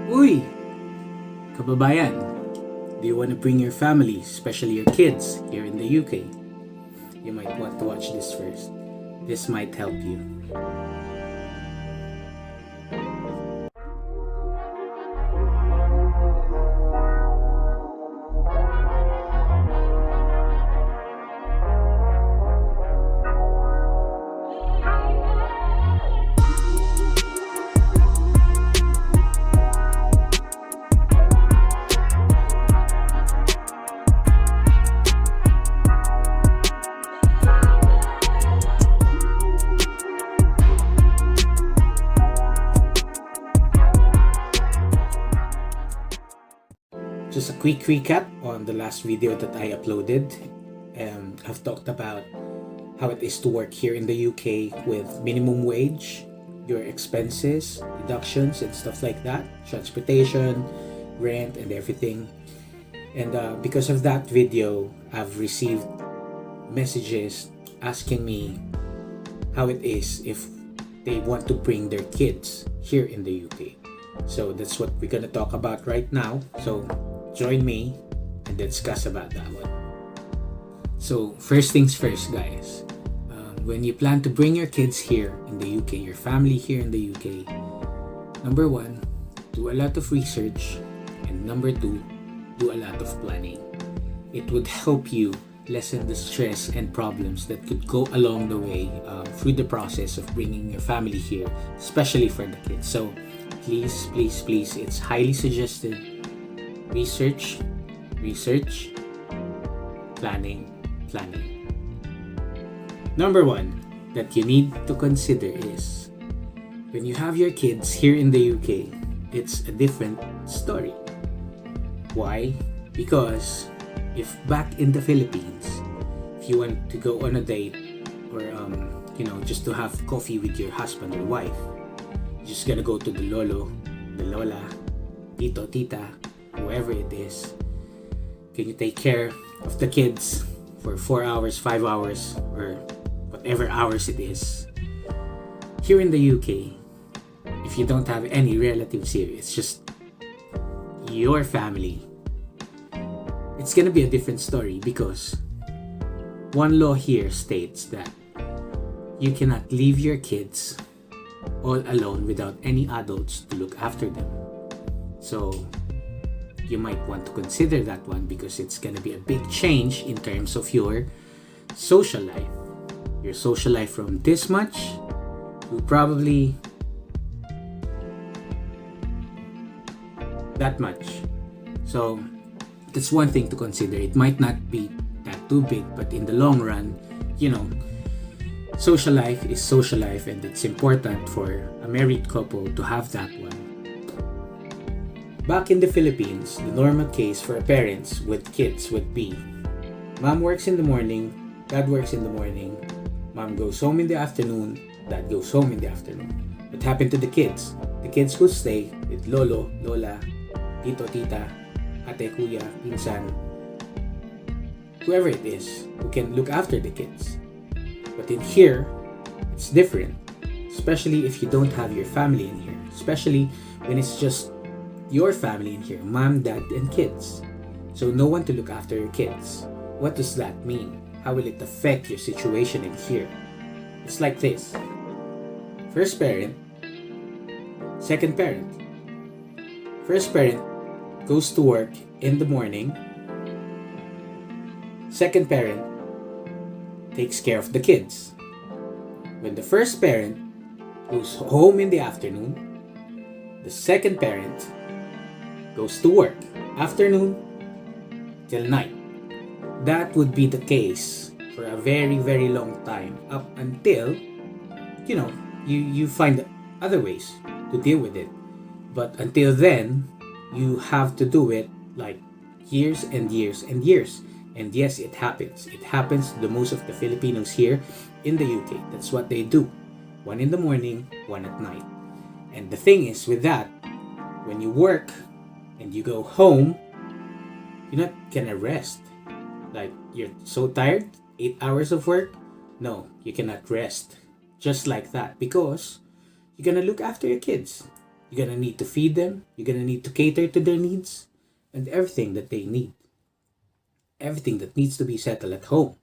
Uy, kababayan, do you want to bring your family, especially your kids, here in the UK? You might want to watch this first. This might help you. Just a quick recap on the last video that I uploaded. I've talked about how it is to work here in the UK with minimum wage, your expenses, deductions, and stuff like that, transportation, rent, and everything. And because of that video, I've received messages asking me how it is if they want to bring their kids here in the UK. So that's what we're gonna talk about right now. So join me and discuss about that one. So first things first, guys. When you plan to bring your kids here in the UK, your family here in the UK, number one, do a lot of research, and number two, do a lot of planning. It would help you lessen the stress and problems that could go along the way through the process of bringing your family here, especially for the kids. So please, it's highly suggested. Research, planning. Number one that you need to consider is when you have your kids here in the UK, it's a different story. Why? Because if back in the Philippines, if you want to go on a date or just to have coffee with your husband or wife, you're just gonna go to the lolo, the lola, tito, tita, whoever it is. Can you take care of the kids for 4 hours, 5 hours, or whatever hours it is? Here in the UK, if you don't have any relatives here, it's just your family, it's gonna be a different story, because one law here states that you cannot leave your kids all alone without any adults to look after them. So you might want to consider that one, because it's gonna be a big change in terms of your social life. Your social life from this much to probably that much. So that's one thing to consider. It might not be that too big, but in the long run, social life is social life, and it's important for a married couple to have that one. Back in the Philippines, the normal case for parents with kids would be mom works in the morning, dad works in the morning, mom goes home in the afternoon, dad goes home in the afternoon. What happened to the kids? The kids will stay with lolo, lola, tito, tita, ate, kuya, pinsan, whoever it is who can look after the kids. But in here, it's different, especially if you don't have your family in here, especially when it's just your family in here, mom, dad, and kids. So no one to look after your kids. What does that mean? How will it affect your situation in here? It's like this. First parent, second parent. First parent goes to work in the morning. Second parent takes care of the kids. When the first parent goes home in the afternoon, the second parent goes to work afternoon till night. That would be the case for a very, very long time, up until you find other ways to deal with it. But until then, you have to do it like years and years and years. And yes, it happens. It happens to the most of the Filipinos here in the UK. That's what they do. One in the morning, one at night. And the thing is with that, when you work and you go home, you're not gonna rest. Like, you're so tired, 8 hours of work. No, you cannot rest just like that, because you're gonna look after your kids. You're gonna need to feed them. You're gonna need to cater to their needs and everything that they need. Everything that needs to be settled at home.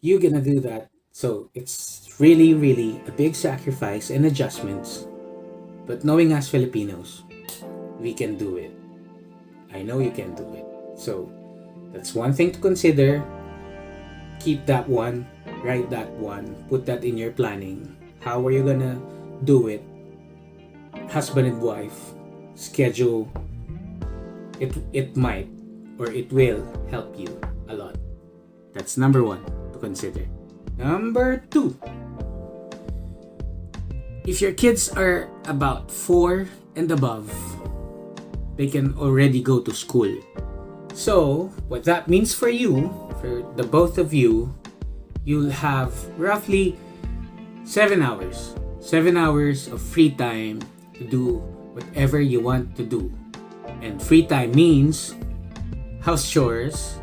You're gonna do that. So it's really, really a big sacrifice and adjustments. But knowing us Filipinos, we can do it. I know you can do it. So that's one thing to consider. Keep that one, write that one, put that in your planning. How are you gonna do it? Husband and wife, schedule. It might or it will help you a lot. That's number one to consider. Number two, if your kids are about 4 and above, they can already go to school. So what that means for you, for the both of you, you'll have roughly 7 hours. 7 hours of free time to do whatever you want to do. And free time means house chores,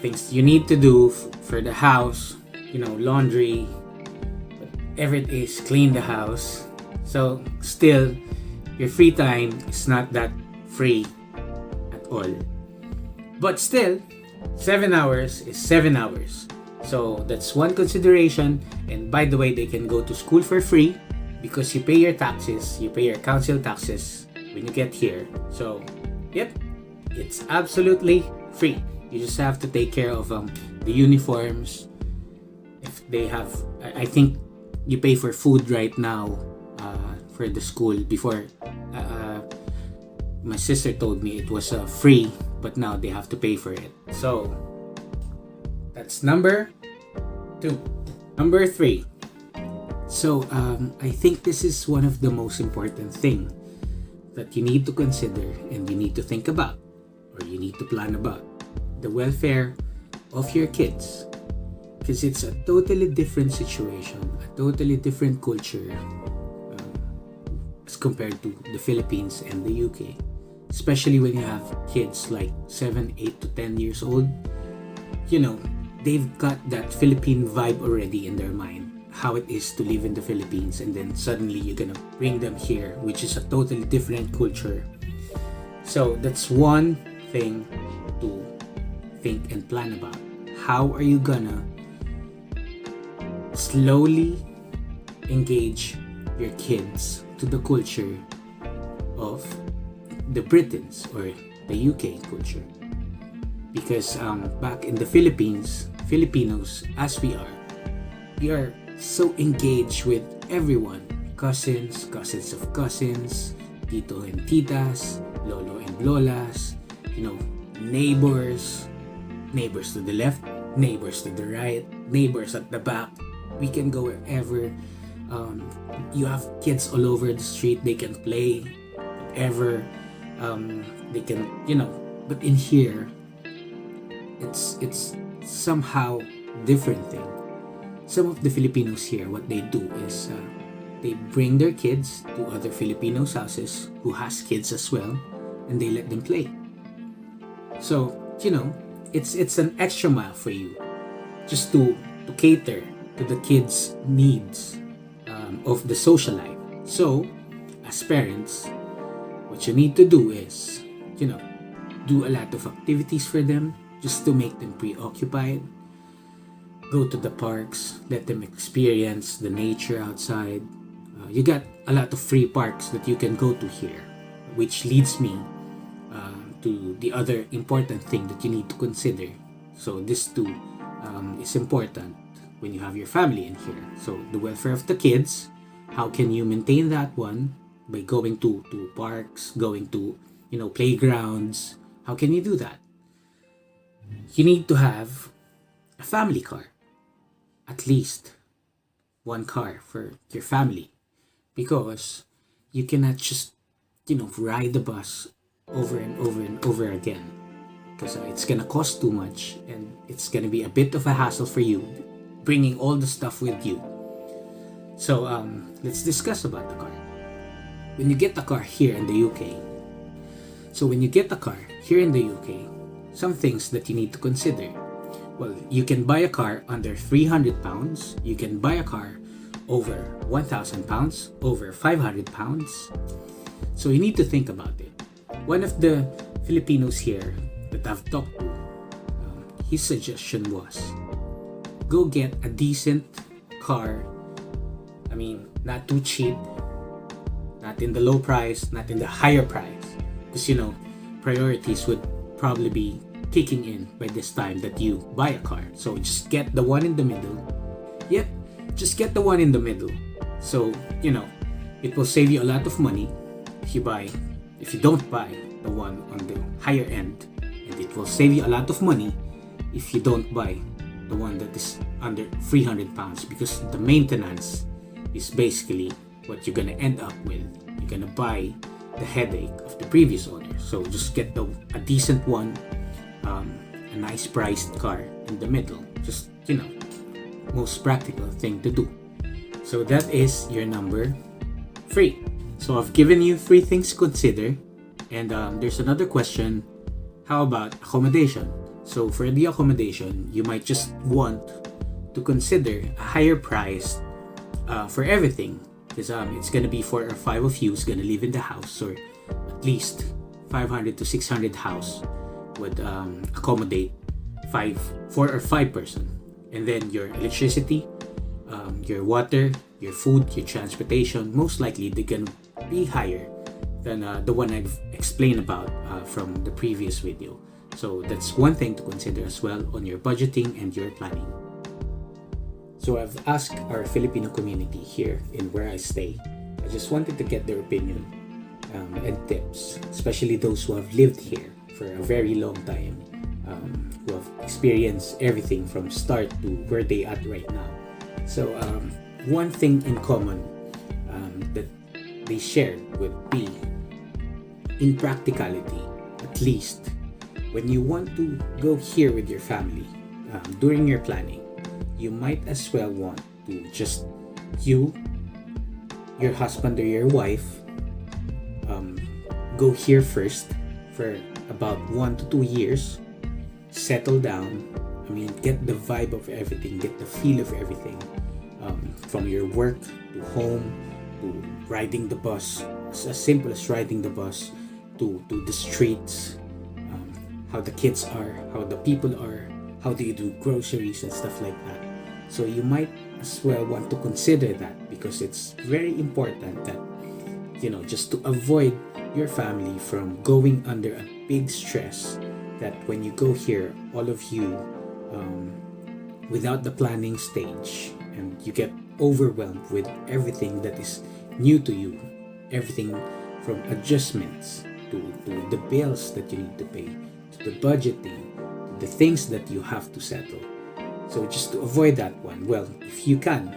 things you need to do for the house, laundry, whatever it is, clean the house. So still, your free time is not that free at all. But still, 7 hours is 7 hours. So that's one consideration. And by the way, they can go to school for free because you pay your taxes, you pay your council taxes when you get here. So, yep, it's absolutely free. You just have to take care of the uniforms. If they have, I think you pay for food right now for the school. Before, my sister told me it was free, but now they have to pay for it. So that's number 2. Number 3. So I think this is one of the most important thing that you need to consider and you need to think about, or you need to plan about. The welfare of your kids, because it's a totally different situation, a totally different culture as compared to the Philippines and the UK, especially when you have kids like 7, 8 to 10 years old. They've got that Philippine vibe already in their mind, how it is to live in the Philippines, and then suddenly you're gonna bring them here, which is a totally different culture. So that's one thing to think and plan about. How are you gonna slowly engage your kids to the culture of the Britons or the UK culture? Because back in the Philippines, Filipinos as we are so engaged with everyone. Cousins of cousins, tito and titas, lolo and lolas, neighbors to the left, neighbors to the right, neighbors at the back. We can go wherever. You have kids all over the street. They can play whatever. They can, but in here, it's somehow different thing. Some of the Filipinos here, what they do is they bring their kids to other Filipinos' houses who has kids as well, and they let them play. So, it's an extra mile for you just to cater to the kids' needs of the social life. So, as parents, what you need to do is, do a lot of activities for them just to make them preoccupied. Go to the parks, let them experience the nature outside. You got a lot of free parks that you can go to here, which leads me to the other important thing that you need to consider. So this too is important when you have your family in here. So the welfare of the kids, how can you maintain that one? By going to parks, going to playgrounds. How can you do that? You need to have a family car. At least one car for your family, because you cannot just ride the bus over and over and over again, because it's gonna cost too much and it's gonna be a bit of a hassle for you bringing all the stuff with you. So let's discuss about the car. When you get the car here in the UK, some things that you need to consider. Well, you can buy a car under £300. You can buy a car over 1,000 pounds, over 500 pounds. So you need to think about it. One of the Filipinos here that I've talked to, his suggestion was, go get a decent car. I mean, not too cheap, not in the low price, not in the higher price. Because, you know, priorities would probably be kicking in by this time that you buy a car. So just get the one in the middle. Yep, just get the one in the middle. So, you know, it will save you a lot of money if you don't buy the one on the higher end. And it will save you a lot of money if you don't buy the one that is under 300 pounds, because the maintenance is basically what you're gonna end up with. You're gonna buy the headache of the previous owner. So just get a decent one, a nice priced car in the middle. Just, you know, most practical thing to do. So that is your number 3. So I've given you 3 things to consider, and there's another question. How about accommodation? So for the accommodation, you might just want to consider a higher price for everything, because it's gonna be 4 or 5 of you who's gonna live in the house, or at least 500 to 600 house would accommodate 4 or 5 person. And then your electricity, your water, your food, your transportation, most likely they're gonna be higher than the one I've explained about from the previous video. So that's one thing to consider as well on your budgeting and your planning. So I've asked our Filipino community here in where I stay. I just wanted to get their opinion and tips, especially those who have lived here for a very long time, who have experienced everything from start to where they at right now. So one thing in common that they shared would be, in practicality, at least when you want to go here with your family, during your planning, you might as well want to just your husband or your wife, go here first for about 1 to 2 years, settle down. I mean, get the vibe of everything, get the feel of everything, from your work to home to riding the bus, as simple as riding the bus, to the streets, how the kids are, how the people are, how do you do groceries and stuff like that. So you might as well want to consider that, because it's very important that, you know, just to avoid your family from going under a big stress, that when you go here, all of you, without the planning stage, and you get overwhelmed with everything that is new to you, everything from adjustments to the bills that you need to pay, to the budgeting, to the things that you have to settle. So just to avoid that one, well, if you can,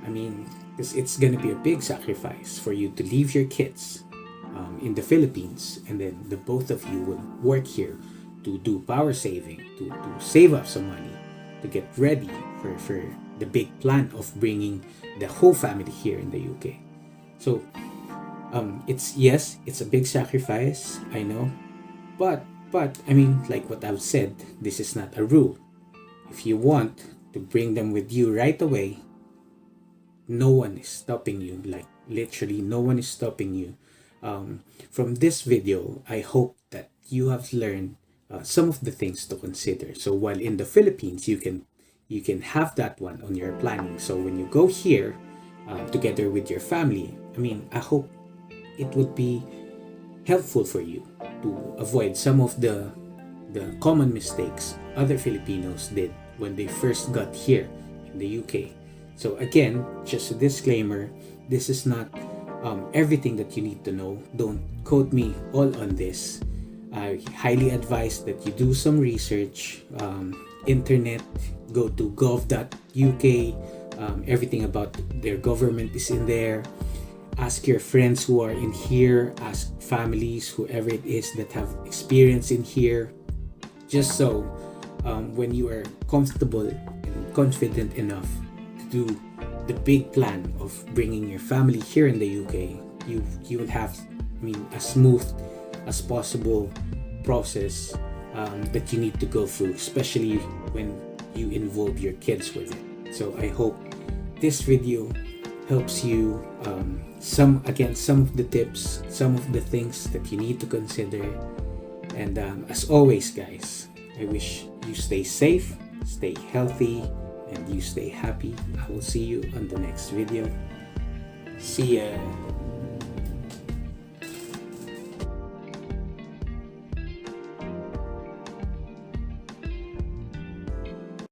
I mean, because it's gonna be a big sacrifice for you to leave your kids in the Philippines, and then the both of you will work here to do power saving, to save up some money, to get ready for the big plan of bringing the whole family here in the UK. So it's a big sacrifice, I know, but I mean, like what I've said, this is not a rule. If you want to bring them with you right away, no one is stopping you. Like literally no one is stopping you. From this video, I hope that you have learned some of the things to consider. So while in the Philippines, you can have that one on your planning. So when you go here together with your family, I mean, I hope it would be helpful for you to avoid some of the common mistakes other Filipinos did when they first got here in the UK. So again, just a disclaimer, this is not everything that you need to know. Don't quote me all on this. I highly advise that you do some research, internet, go to gov.uk, everything about their government is in there. Ask your friends who are in here, ask families, whoever it is that have experience in here, just so when you are comfortable and confident enough to do the big plan of bringing your family here in the UK, you will have, I mean, as smooth as possible process that you need to go through, especially when you involve your kids with it. So I hope this video helps you some of the tips, some of the things that you need to consider. And as always, guys, I wish you stay safe, stay healthy, and you stay happy. I will see you on the next video. See ya.